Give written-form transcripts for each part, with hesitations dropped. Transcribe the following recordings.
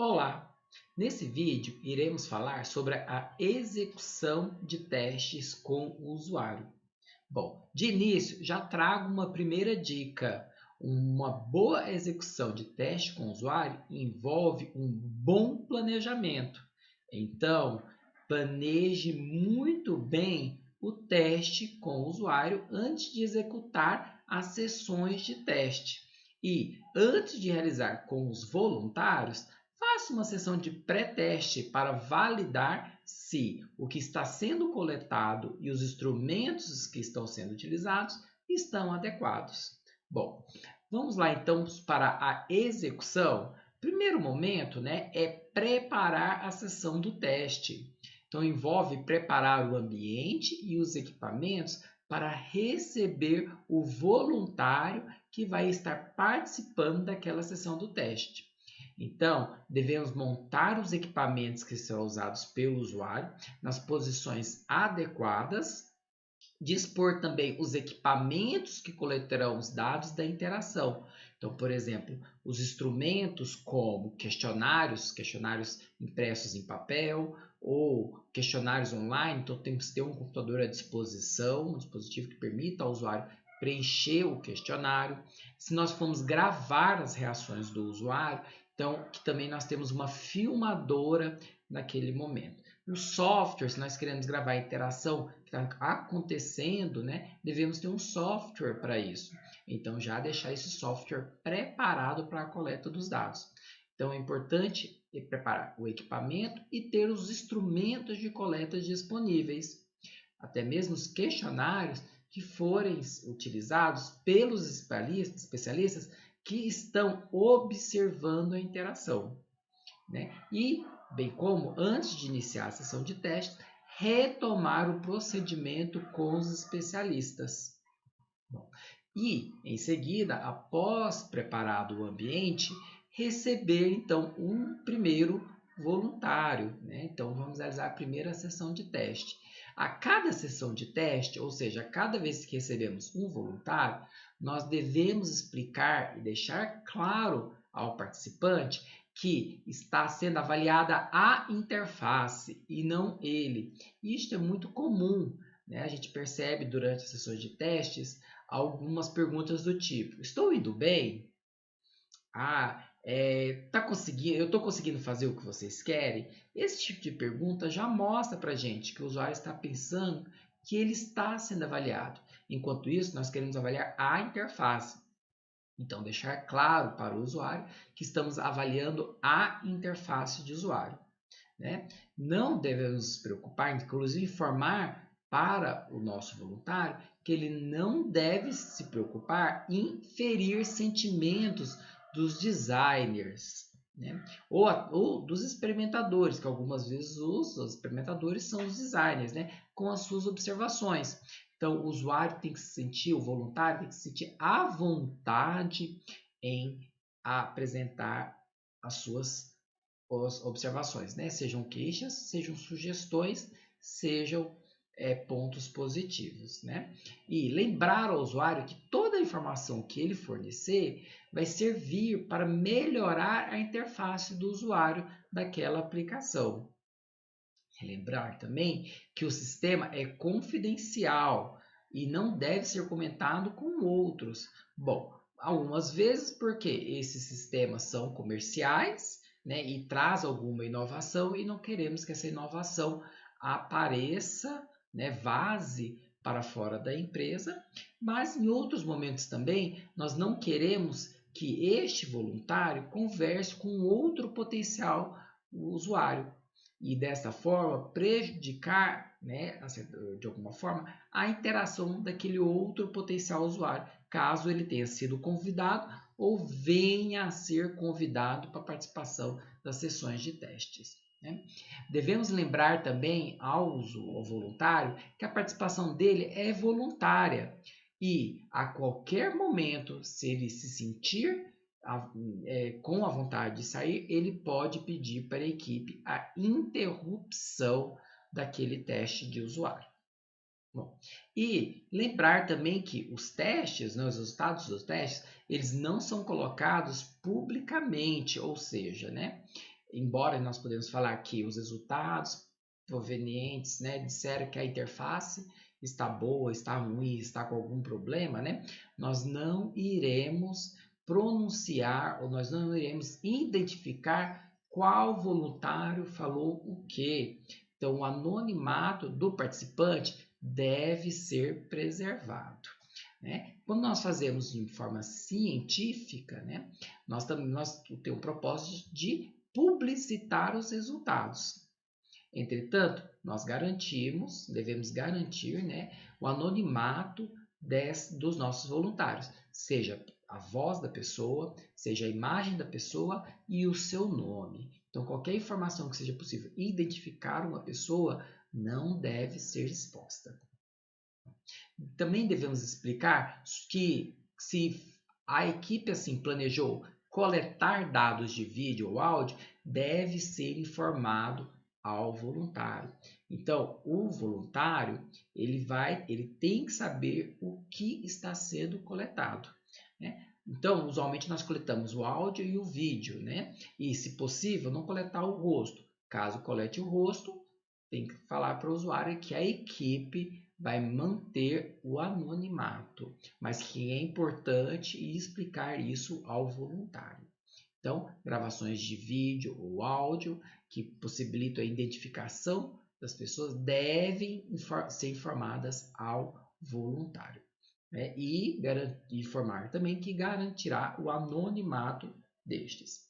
Olá! Nesse vídeo, iremos falar sobre a execução de testes com o usuário. Bom, de início, já trago uma primeira dica. Uma boa execução de teste com o usuário envolve um bom planejamento. Então, planeje muito bem o teste com o usuário antes de executar as sessões de teste. E, antes de realizar com os voluntários, faça uma sessão de pré-teste para validar se o que está sendo coletado e os instrumentos que estão sendo utilizados estão adequados. Bom, vamos lá então para a execução. Primeiro momento, é preparar a sessão do teste. Então envolve preparar o ambiente e os equipamentos para receber o voluntário que vai estar participando daquela sessão do teste. Então, devemos montar os equipamentos que serão usados pelo usuário nas posições adequadas, dispor também os equipamentos que coletarão os dados da interação. Então, por exemplo, os instrumentos como questionários impressos em papel ou questionários online. Então, temos que ter um computador à disposição, um dispositivo que permita ao usuário preencher o questionário. Se nós formos gravar as reações do usuário, então que também nós temos uma filmadora naquele momento. O software, se nós queremos gravar a interação que está acontecendo, devemos ter um software para isso. Então, já deixar esse software preparado para a coleta dos dados. Então, é importante preparar o equipamento e ter os instrumentos de coleta disponíveis. Até mesmo os questionários que forem utilizados pelos especialistas que estão observando a interação. E, bem como, antes de iniciar a sessão de teste, retomar o procedimento com os especialistas. E, em seguida, após preparado o ambiente, receber, então, um primeiro voluntário. Então, vamos realizar a primeira sessão de teste. A cada sessão de teste, ou seja, a cada vez que recebemos um voluntário, nós devemos explicar e deixar claro ao participante que está sendo avaliada a interface e não ele. Isto é muito comum, A gente percebe durante as sessões de testes algumas perguntas do tipo: estou indo bem? Eu estou conseguindo fazer o que vocês querem? Esse tipo de pergunta já mostra para a gente que o usuário está pensando que ele está sendo avaliado. Enquanto isso, nós queremos avaliar a interface. Então, deixar claro para o usuário que estamos avaliando a interface de usuário. Não devemos nos preocupar, inclusive informar para o nosso voluntário que ele não deve se preocupar em ferir sentimentos dos designers, ou dos experimentadores, que algumas vezes os experimentadores são os designers, com as suas observações. Então, o usuário tem que se sentir, o voluntário tem que se sentir à vontade em apresentar as suas observações, Sejam queixas, sejam sugestões, sejam pontos positivos, E lembrar ao usuário que toda a informação que ele fornecer vai servir para melhorar a interface do usuário daquela aplicação. Relembrar também que o sistema é confidencial e não deve ser comentado com outros. Bom, algumas vezes porque esses sistemas são comerciais, e traz alguma inovação e não queremos que essa inovação apareça, vaze para fora da empresa, mas em outros momentos também nós não queremos que este voluntário converse com outro potencial usuário e dessa forma prejudicar, de alguma forma, a interação daquele outro potencial usuário, caso ele tenha sido convidado ou venha a ser convidado para a participação das sessões de testes. Devemos lembrar também ao voluntário que a participação dele é voluntária e a qualquer momento, se ele se sentir com a vontade de sair, ele pode pedir para a equipe a interrupção daquele teste de usuário. Bom, e lembrar também que os testes, os resultados dos testes, eles não são colocados publicamente, ou seja, embora nós podemos falar que os resultados provenientes, né, disseram que a interface está boa, está ruim, está com algum problema, né, nós não iremos pronunciar ou nós não iremos identificar qual voluntário falou o quê. Então, o anonimato do participante deve ser preservado. Né? Quando nós fazemos de forma científica, né, nós temos o propósito de publicitar os resultados. Entretanto, nós devemos garantir, né, o anonimato dos nossos voluntários, seja a voz da pessoa, seja a imagem da pessoa e o seu nome. Então, qualquer informação que seja possível identificar uma pessoa não deve ser exposta. Também devemos explicar que se a equipe assim planejou coletar dados de vídeo ou áudio, deve ser informado ao voluntário. Então, o voluntário, ele tem que saber o que está sendo coletado, né? Então, usualmente nós coletamos o áudio e o vídeo, né? E, se possível, não coletar o rosto. Caso colete o rosto, tem que falar para o usuário que a equipe vai manter o anonimato, mas que é importante explicar isso ao voluntário. Então, gravações de vídeo ou áudio que possibilitam a identificação das pessoas devem ser informadas ao voluntário. Né? E informar também que garantirá o anonimato destes.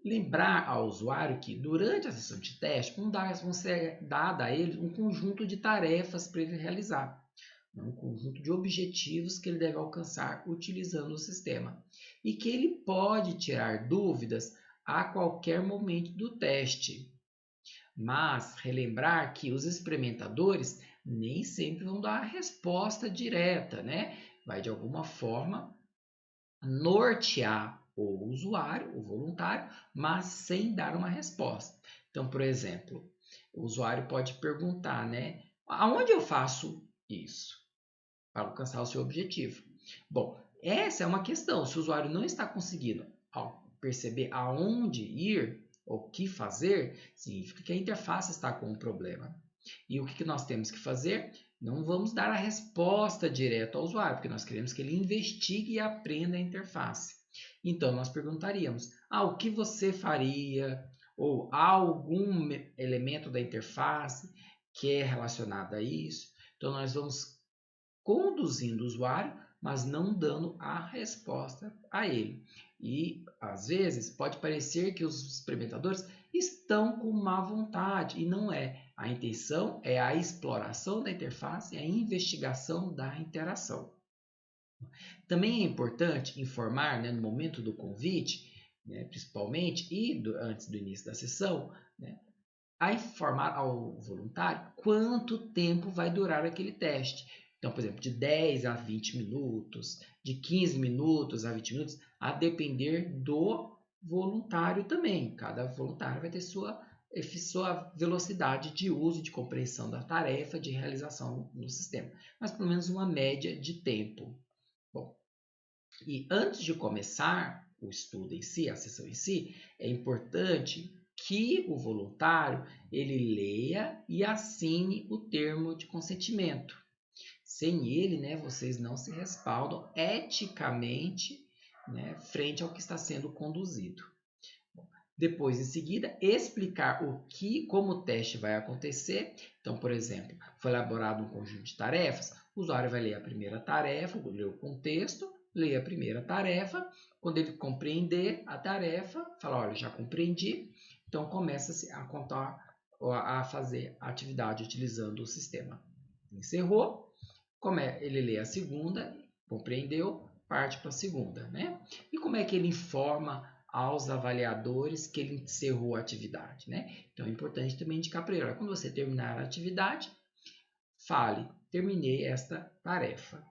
Lembrar ao usuário que, durante a sessão de teste, vão ser dadas a ele um conjunto de tarefas para ele realizar, um conjunto de objetivos que ele deve alcançar utilizando o sistema, e que ele pode tirar dúvidas a qualquer momento do teste. Mas relembrar que os experimentadores nem sempre vão dar a resposta direta, né? Vai de alguma forma nortear o usuário, o voluntário, mas sem dar uma resposta. Então, por exemplo, o usuário pode perguntar, né? Aonde eu faço isso para alcançar o seu objetivo? Bom, essa é uma questão. Se o usuário não está conseguindo perceber aonde ir, o que fazer, significa que a interface está com um problema. E o que nós temos que fazer? Não vamos dar a resposta direta ao usuário, porque nós queremos que ele investigue e aprenda a interface. Então, nós perguntaríamos, o que você faria? Ou há algum elemento da interface que é relacionado a isso? Então, nós vamos conduzindo o usuário, mas não dando a resposta a ele. E, às vezes, pode parecer que os experimentadores estão com má vontade, e não é. A intenção é a exploração da interface e a investigação da interação. Também é importante informar, né, no momento do convite, né, principalmente, e antes do início da sessão, né, a informar ao voluntário quanto tempo vai durar aquele teste. Então, por exemplo, de 10 a 20 minutos, de 15 minutos a 20 minutos, a depender do voluntário também. Cada voluntário vai ter sua velocidade de uso, de compreensão da tarefa, de realização no sistema. Mas pelo menos uma média de tempo. Bom, e antes de começar o estudo em si, a sessão em si, é importante que o voluntário ele leia e assine o termo de consentimento. Sem ele, né, vocês não se respaldam eticamente, né, frente ao que está sendo conduzido. Depois, em seguida, explicar como o teste vai acontecer. Então, por exemplo, foi elaborado um conjunto de tarefas, o usuário vai ler a primeira tarefa, ler o contexto, ler a primeira tarefa. Quando ele compreender a tarefa, fala, olha, já compreendi. Então, começa-se a contar, a fazer a atividade utilizando o sistema. Encerrou, ele lê a segunda, compreendeu, parte para a segunda, né? E como é que ele informa aos avaliadores que ele encerrou a atividade, né? Então é importante também indicar para ele, quando você terminar a atividade, fale, terminei esta tarefa.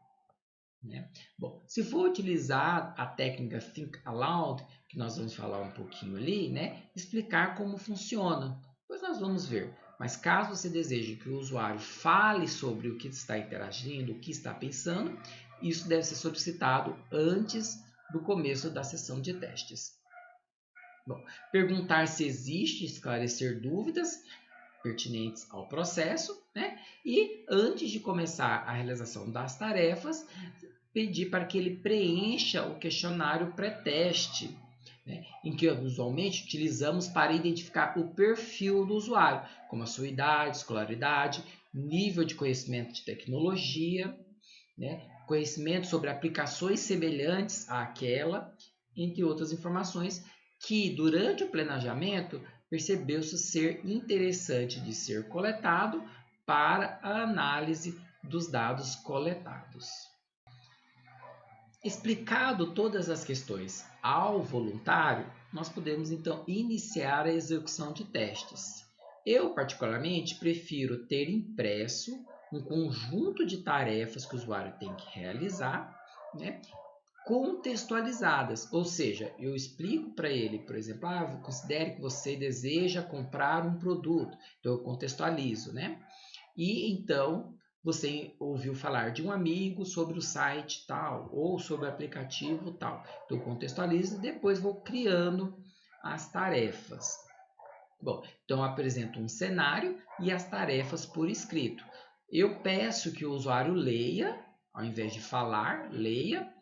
Né? Bom, se for utilizar a técnica Think Aloud, que nós vamos falar um pouquinho ali, né? Explicar como funciona, depois nós vamos ver. Mas caso você deseje que o usuário fale sobre o que está interagindo, o que está pensando, isso deve ser solicitado antes do começo da sessão de testes. Bom, perguntar se existe, esclarecer dúvidas pertinentes ao processo, né? E antes de começar a realização das tarefas, pedir para que ele preencha o questionário pré-teste, né? Em que usualmente utilizamos para identificar o perfil do usuário, como a sua idade, escolaridade, nível de conhecimento de tecnologia, né? Conhecimento sobre aplicações semelhantes àquela, entre outras informações que durante o planejamento percebeu-se ser interessante de ser coletado para a análise dos dados coletados. Explicado todas as questões ao voluntário, nós podemos então iniciar a execução de testes. Eu, particularmente, prefiro ter impresso um conjunto de tarefas que o usuário tem que realizar, né, contextualizadas, ou seja, eu explico para ele, por exemplo, considere que você deseja comprar um produto, então eu contextualizo, né? E então você ouviu falar de um amigo sobre o site tal ou sobre o aplicativo tal. Então eu contextualizo e depois vou criando as tarefas. Bom, então eu apresento um cenário e as tarefas por escrito. Eu peço que o usuário leia, ao invés de falar, leia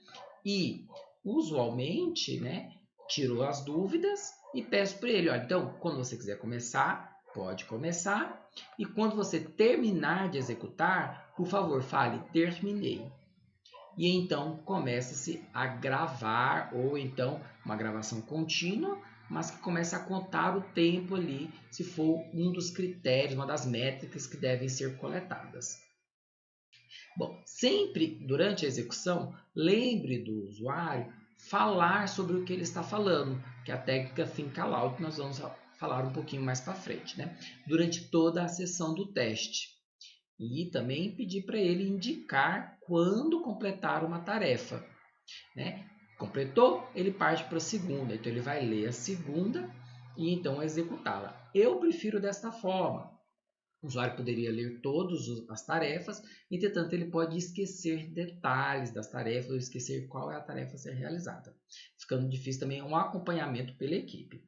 e usualmente, né, tiro as dúvidas e peço para ele, olha, então, quando você quiser começar, pode começar. E quando você terminar de executar, por favor, fale terminei. E então começa-se a gravar, ou então uma gravação contínua, mas que começa a contar o tempo ali, se for um dos critérios, uma das métricas que devem ser coletadas. Bom, sempre durante a execução, lembre do usuário falar sobre o que ele está falando, que é a técnica Think Aloud, que nós vamos falar um pouquinho mais para frente, né? Durante toda a sessão do teste. E também pedir para ele indicar quando completar uma tarefa, né? Completou, ele parte para a segunda, então ele vai ler a segunda e então executá-la. Eu prefiro desta forma. O usuário poderia ler todas as tarefas, entretanto, ele pode esquecer detalhes das tarefas ou esquecer qual é a tarefa a ser realizada, ficando difícil também um acompanhamento pela equipe.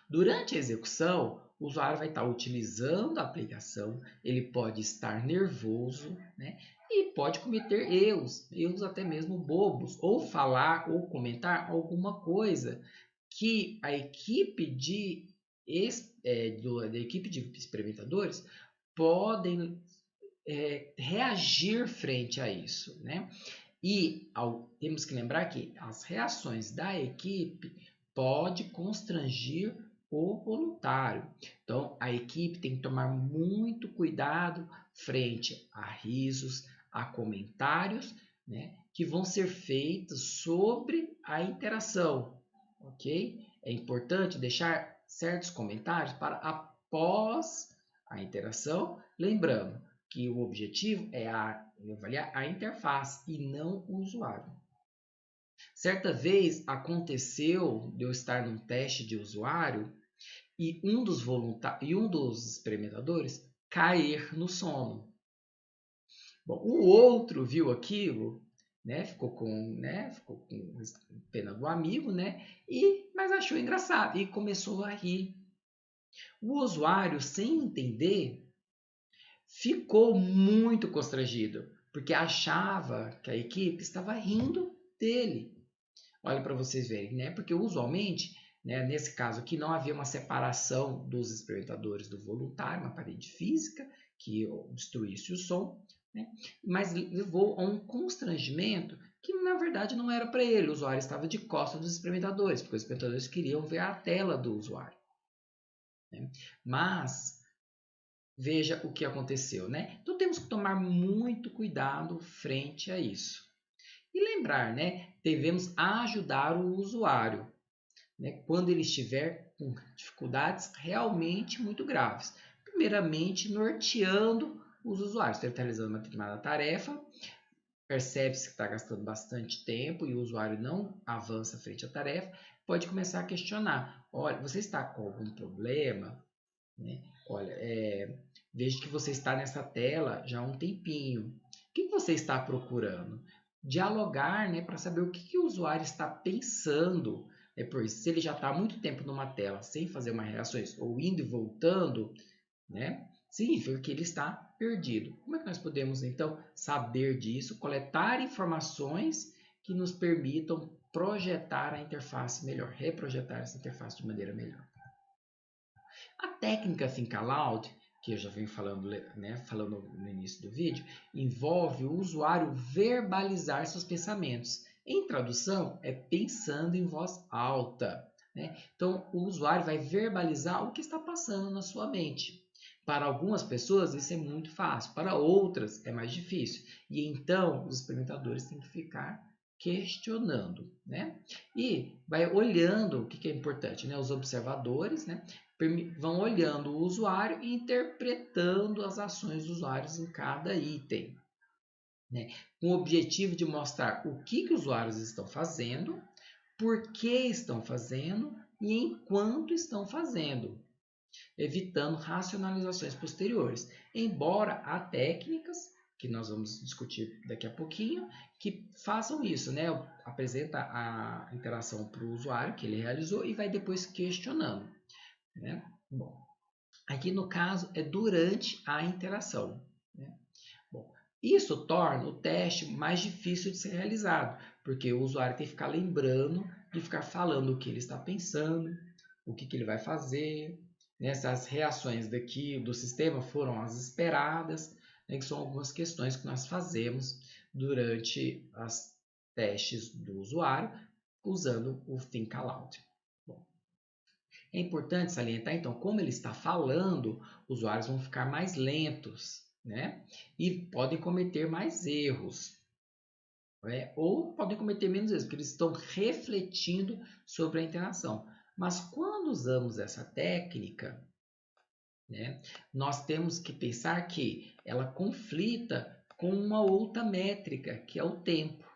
Durante a execução, o usuário vai estar utilizando a aplicação, ele pode estar nervoso, né? E pode cometer erros até mesmo bobos, ou falar ou comentar alguma coisa que a equipe da equipe de experimentadores podem reagir frente a isso, né? E temos que lembrar que as reações da equipe pode constrangir o voluntário. Então, a equipe tem que tomar muito cuidado frente a risos, a comentários, né, que vão ser feitos sobre a interação, ok? É importante deixar certos comentários para após a interação, lembrando que o objetivo é avaliar a interface e não o usuário. Certa vez aconteceu de eu estar num teste de usuário e um dos experimentadores cair no sono. Bom, o outro viu aquilo, né, ficou com pena do amigo, né, mas achou engraçado e começou a rir. O usuário, sem entender, ficou muito constrangido, porque achava que a equipe estava rindo dele. Olha para vocês verem, né? Porque usualmente, né, nesse caso aqui, não havia uma separação dos experimentadores do voluntário, uma parede física que obstruísse o som, né? Mas levou a um constrangimento que na verdade não era para ele. O usuário estava de costas dos experimentadores, porque os experimentadores queriam ver a tela do usuário, né? Mas veja o que aconteceu, né? Então temos que tomar muito cuidado frente a isso. E lembrar, né? Devemos ajudar o usuário, né, quando ele estiver com dificuldades realmente muito graves. Primeiramente, norteando os usuários. Ele está realizando uma determinada tarefa, percebe-se que está gastando bastante tempo e o usuário não avança frente à tarefa, pode começar a questionar. Olha, você está com algum problema? Né? Olha, vejo que você está nessa tela já há um tempinho. O que você está procurando? Dialogar, né, para saber o que o usuário está pensando, Depois, se ele já está há muito tempo numa tela sem fazer uma reações ou indo e voltando, né, significa que ele está perdido. Como é que nós podemos, então, saber disso, coletar informações que nos permitam projetar a interface melhor, reprojetar essa interface de maneira melhor? A técnica Think Aloud, que eu já venho falando, né, falando no início do vídeo, envolve o usuário verbalizar seus pensamentos. Em tradução, é pensando em voz alta, né? Então, o usuário vai verbalizar o que está passando na sua mente. Para algumas pessoas, isso é muito fácil, para outras, é mais difícil. E então, os experimentadores têm que ficar questionando, né? E vai olhando o que é importante, né? Os observadores, né? Vão olhando o usuário e interpretando as ações dos usuários em cada item, né? Com o objetivo de mostrar o que os usuários estão fazendo, por que estão fazendo e enquanto estão fazendo, evitando racionalizações posteriores. Embora há técnicas, que nós vamos discutir daqui a pouquinho, que façam isso, né? Apresenta a interação para o usuário que ele realizou e vai depois questionando, né? Bom, aqui no caso é durante a interação, né? Bom, isso torna o teste mais difícil de ser realizado, porque o usuário tem que ficar lembrando de ficar falando o que ele está pensando, o que ele vai fazer, né? Essas reações daqui do sistema foram as esperadas, né? Que são algumas questões que nós fazemos durante os testes do usuário usando o Think Aloud. É importante salientar, então, como ele está falando, os usuários vão ficar mais lentos, né? E podem cometer mais erros, né? Ou podem cometer menos erros, porque eles estão refletindo sobre a interação. Mas quando usamos essa técnica, né, nós temos que pensar que ela conflita com uma outra métrica, que é o tempo.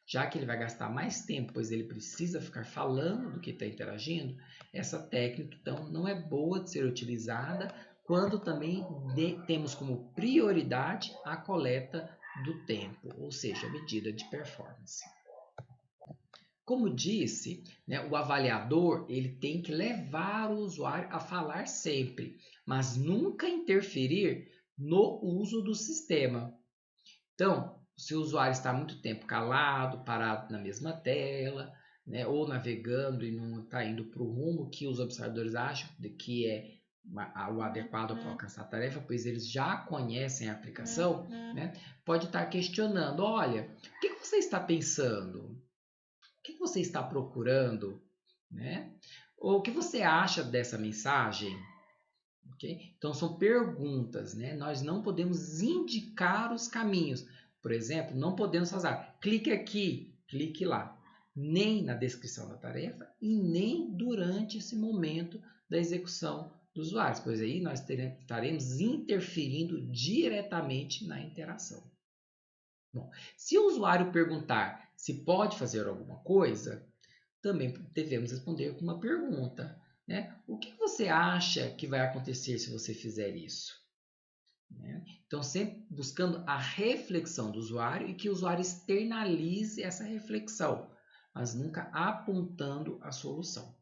Já que ele vai gastar mais tempo, pois ele precisa ficar falando do que está interagindo, essa técnica então não é boa de ser utilizada quando também temos como prioridade a coleta do tempo, ou seja, a medida de performance. Como disse, né, o avaliador ele tem que levar o usuário a falar sempre, mas nunca interferir no uso do sistema. Então, se o usuário está muito tempo calado, parado na mesma tela, né, ou navegando e não está indo para o rumo que os observadores acham que é o adequado para alcançar a tarefa, pois eles já conhecem a aplicação, né, pode estar questionando: olha, o que você está pensando? O que você está procurando? Né? Ou o que você acha dessa mensagem? Okay? Então, são perguntas, né? Nós não podemos indicar os caminhos. Por exemplo, não podemos fazer clique aqui, clique lá. Nem na descrição da tarefa e nem durante esse momento da execução dos usuários, pois aí nós estaremos interferindo diretamente na interação. Bom, se o usuário perguntar se pode fazer alguma coisa, também devemos responder com uma pergunta, né? O que você acha que vai acontecer se você fizer isso? Né? Então, sempre buscando a reflexão do usuário e que o usuário externalize essa reflexão, mas nunca apontando a solução.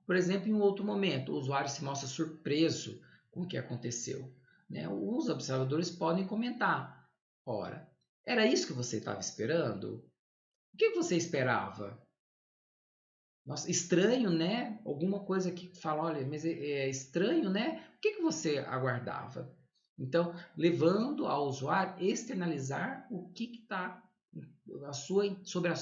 Por exemplo, em um outro momento, o usuário se mostra surpreso com o que aconteceu, né? Os observadores podem comentar: ora, era isso que você estava esperando? O que você esperava? Nossa, estranho, né? Alguma coisa que fala, olha, mas é estranho, né? O que você aguardava? Então, levando ao usuário externalizar o que está sobre a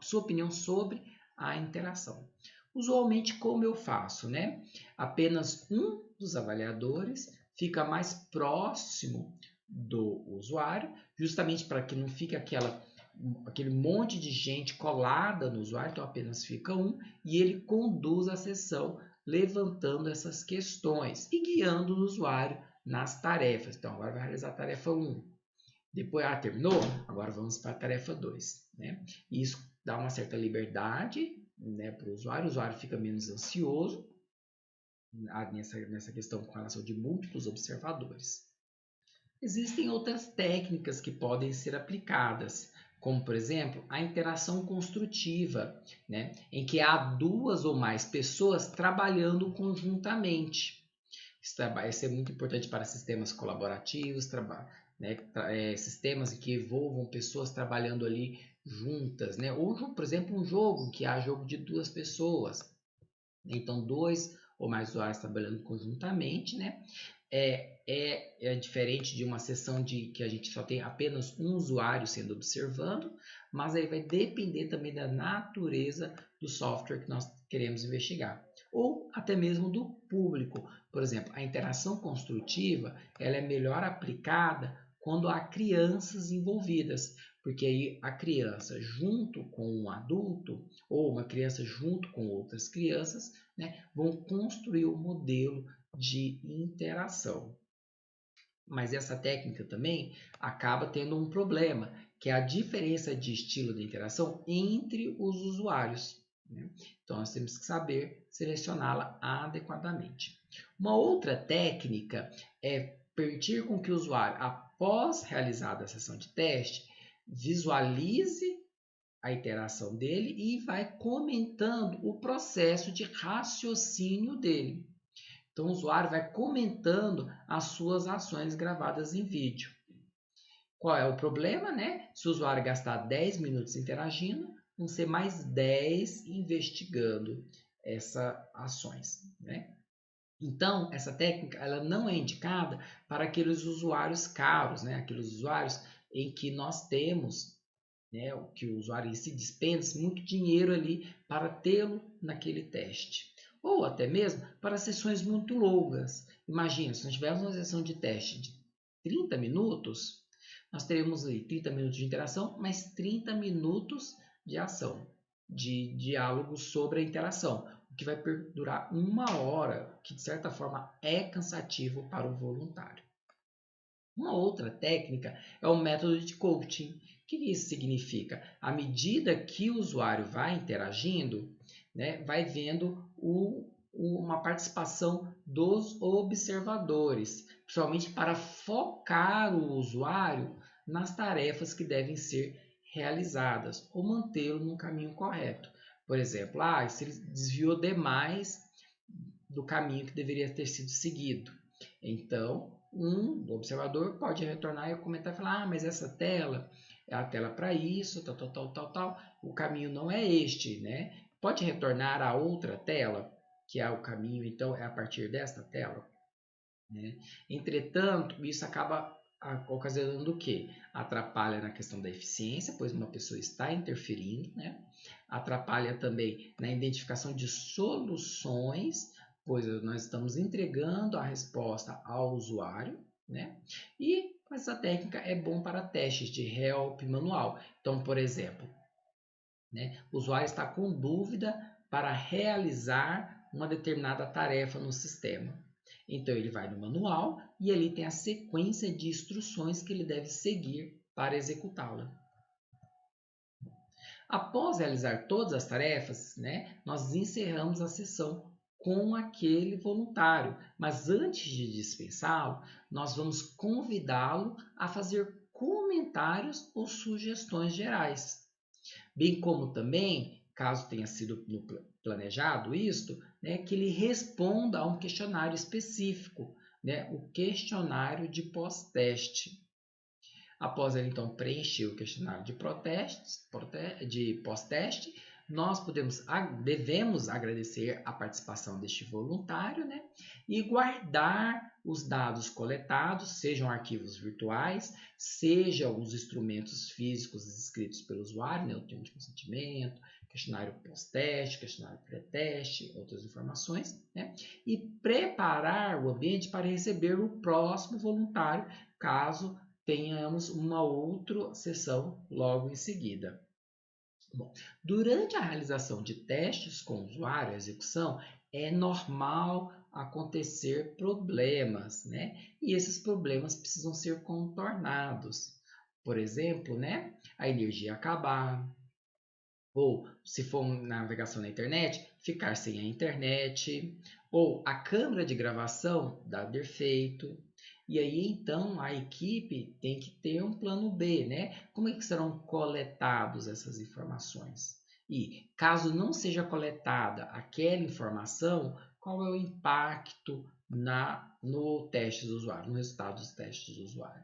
sua opinião sobre a interação. Usualmente, como eu faço, né? Apenas um dos avaliadores fica mais próximo do usuário, justamente para que não fique aquele monte de gente colada no usuário, então apenas fica um, e ele conduz a sessão levantando essas questões e guiando o usuário nas tarefas. Então, agora vai realizar a tarefa 1. Depois, terminou? Agora vamos para a tarefa 2. Né? Isso dá uma certa liberdade, né, para o usuário fica menos ansioso nessa questão com relação de múltiplos observadores. Existem outras técnicas que podem ser aplicadas, como, por exemplo, a interação construtiva, né, em que há duas ou mais pessoas trabalhando conjuntamente. Isso vai ser muito importante para sistemas colaborativos, né, sistemas que envolvam pessoas trabalhando ali juntas, né? Ou, por exemplo, um jogo que há jogo de duas pessoas. Então, dois ou mais usuários trabalhando conjuntamente, né? É diferente de uma sessão que a gente só tem apenas um usuário sendo observando, mas aí vai depender também da natureza do software que nós queremos investigar. Ou até mesmo do público. Por exemplo, a interação construtiva ela é melhor aplicada quando há crianças envolvidas, porque aí a criança junto com um adulto ou uma criança junto com outras crianças, né, vão construir o modelo de interação. Mas essa técnica também acaba tendo um problema, que é a diferença de estilo de interação entre os usuários, né? Então nós temos que saber selecioná-la adequadamente. Uma outra técnica é permitir com que o usuário, após realizada a sessão de teste, visualize a interação dele e vai comentando o processo de raciocínio dele. Então, o usuário vai comentando as suas ações gravadas em vídeo. Qual é o problema, né? Se o usuário gastar 10 minutos interagindo, vão ser mais 10 investigando essas ações, né? Então, essa técnica ela não é indicada para aqueles usuários caros, né? Aqueles usuários em que nós temos, né, que o usuário se despende muito dinheiro ali para tê-lo naquele teste. Ou até mesmo para sessões muito longas. Imagina, se nós tivermos uma sessão de teste de 30 minutos, nós teremos aí 30 minutos de interação, mais 30 minutos de ação, de diálogo sobre a interação, o que vai durar 1 hora, que de certa forma é cansativo para o voluntário. Uma outra técnica é o método de coaching. O que isso significa? À medida que o usuário vai interagindo, né, vai vendo uma participação dos observadores, principalmente para focar o usuário nas tarefas que devem ser realizadas ou mantê-lo no caminho correto. Por exemplo, se ele desviou demais do caminho que deveria ter sido seguido. Então, um observador pode retornar e comentar e falar: mas essa tela é a tela para isso, tal. O caminho não é este, né? Pode retornar a outra tela, que é o caminho, então é a partir desta tela, né? Entretanto, isso acaba ocasionando o quê? Atrapalha na questão da eficiência, pois uma pessoa está interferindo, né? Atrapalha também na identificação de soluções, pois nós estamos entregando a resposta ao usuário, né? E essa técnica é bom para testes de help manual. Então, por exemplo, né, o usuário está com dúvida para realizar uma determinada tarefa no sistema. Então, ele vai no manual e ali tem a sequência de instruções que ele deve seguir para executá-la. Após realizar todas as tarefas, né, nós encerramos a sessão com aquele voluntário, mas antes de dispensá-lo, nós vamos convidá-lo a fazer comentários ou sugestões gerais, bem como também, caso tenha sido planejado isto, né, que ele responda a um questionário específico, né, o questionário de pós-teste. Após ele então preencher o questionário de pós-teste, nós devemos agradecer a participação deste voluntário, né? E guardar os dados coletados, sejam arquivos virtuais, sejam os instrumentos físicos escritos pelo usuário, né? O termo de consentimento, questionário pós-teste, questionário pré-teste, outras informações, né? E preparar o ambiente para receber o próximo voluntário, caso tenhamos uma outra sessão logo em seguida. Bom, durante a realização de testes com o usuário, a execução, é normal acontecer problemas, né? E esses problemas precisam ser contornados. Por exemplo, né? A energia acabar, ou se for navegação na internet, ficar sem a internet, ou a câmera de gravação dar defeito, E aí, então, a equipe tem que ter um plano B, né? Como é que serão coletadas essas informações? E, caso não seja coletada aquela informação, qual é o impacto no teste do usuário, no resultado dos testes do usuário?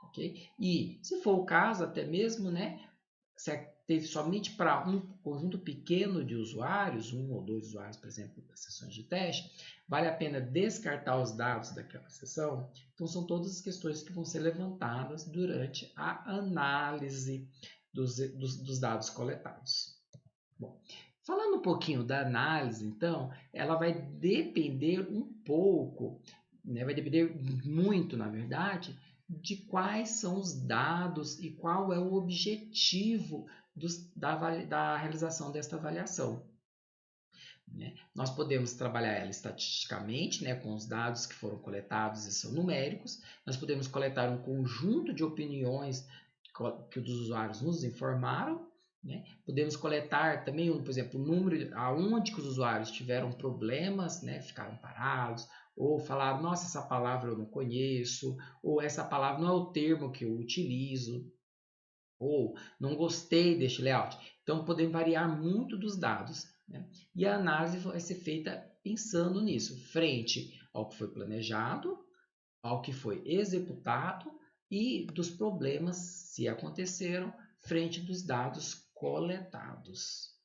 Ok? E, se for o caso, até mesmo, né? Se teve somente para um conjunto pequeno de usuários, um ou dois usuários, por exemplo, das sessões de teste, vale a pena descartar os dados daquela sessão? Então, são todas as questões que vão ser levantadas durante a análise dos dados coletados. Bom, falando um pouquinho da análise, então, ela vai depender um pouco, né, vai depender muito, na verdade, de quais são os dados e qual é o objetivo da realização desta avaliação. Né? Nós podemos trabalhar ela estatisticamente, né, com os dados que foram coletados e são numéricos. Nós podemos coletar um conjunto de opiniões que os usuários nos informaram. Né? Podemos coletar também, por exemplo, o número aonde que os usuários tiveram problemas, né, ficaram parados, ou falaram, nossa, essa palavra eu não conheço, ou essa palavra não é o termo que eu utilizo, ou não gostei deste layout. Então, podem variar muito dos dados. Né? E a análise vai ser feita pensando nisso, frente ao que foi planejado, ao que foi executado e dos problemas, se aconteceram, frente dos dados coletados.